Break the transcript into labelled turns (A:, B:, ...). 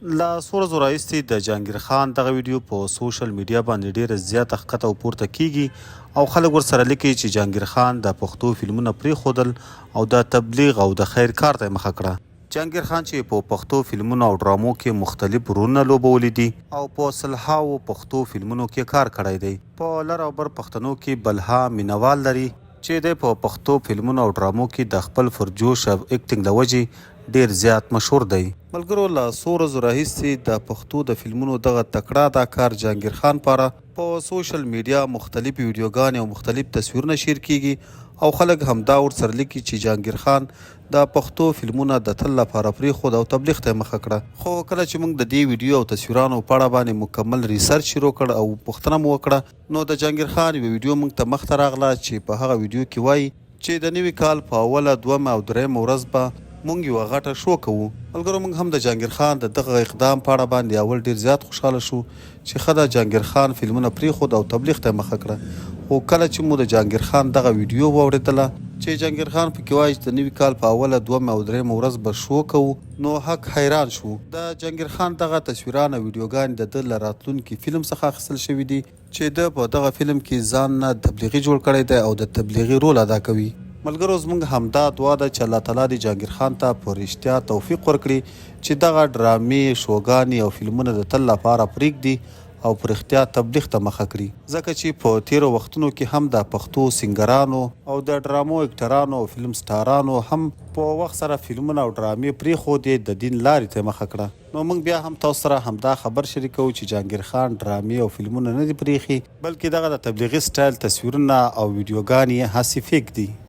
A: لا څو ورځو راهیسې د جهانګیر خان دغه ویډیو په سوشل میډیا باندې ډیره زیاته ښکته او پورته کیږي او خلک ورسره لیکي چې جهانګیر خان د پښتو فلمونه پرېښودل او د تبلیغ او د خیر کار ته یې مخه کړه. جهانګیر خان چې په پښتو فلمونو او ډرامو کې مختلف رولونه لوبولي دي او په سلهاوو پښتو فلمونو کې کار کړی دی. په لر او بر پښتنو کې بلها مینوال لري چې د په پښتو فلمونو او ډرامو کې د خپل پرجوش او اکټینګ د وجې ډیر زیات مشهور دی. ملګرو له څو ورځو راهیسې د پښتو د فلمونو دغه تکړه اداکار جهانګیر خان پاره په سوشل میډیا مختلف ویډیوګانې او مختلف تصویرونه شیر کیږي او خلک همدا ورسره لیکي چې جهانګیر خان د پښتو فلمونه د تل لپاره پرېښود او تبلیغ ته یې مخه کړه. خو کله چې موږ د دې ویډیو او تصویرانو په اړه باندې مکمل ریسرچ شروع کړ او پوښتنه مو وکړه نو د جهانګیر خان یوه ویډیو موږ ته مخته راغله چې په هغه ویډیو کې وایي چې د نوي کال په اوله، دویمه او درېیمه ورځ به مونږ یوه غټه شو کوو. ملګرو موږ هم د جهانګیر خان د دغه اقدام په اړه باندې اول ډیر زیات خوشحاله شو چې ښه د جهانګیر خان فلمونه پرېښود او تبلیغ ته یې مخه کړه. خو کله چې مو د جهانګیر خان دغه ویډیو واورېدله چې جهانګیر خان پکې وایي چې د نوي کال په اوله، دویمه او درېیمه ورځ به شو کوو نو حق حیران شو. د جهانګیر خان دغه تصویران او ویډیوګانې د ده له راتلونکي فلم څخه اخیستل شوي دي چې ده په دغه فلم کې ځان نه تبلیغي جوړ کړی دی او د تبلیغي رول ادا کوي. ملګرو زموږ همدا دعا ده چې الله تعالی دې جهانګیر خان ته په رښتیا توفیق ورکړي چې دغه ډرامې، شوګانې او فلمونه د تل لپاره پرېږدي او په رښتیا تبلیغ ته مخه کړي. ځکه چې په تیرو وختونو کې هم د پښتو سینګرانو او د ډرامو اکټرانو او فلم سټارانو هم په وخت سره فلمونه او ډرامې پرېښودې د دین لارې ته مخه کړه. نو موږ بیا هم تاسو سره همدا خبر شریکو چې جهانګیر خان ډرامې او فلمونه نه دي پرېښي بلکې دغه د تبلیغي سټایل تصویرونه او ویډیوګانې هسې فیک دي.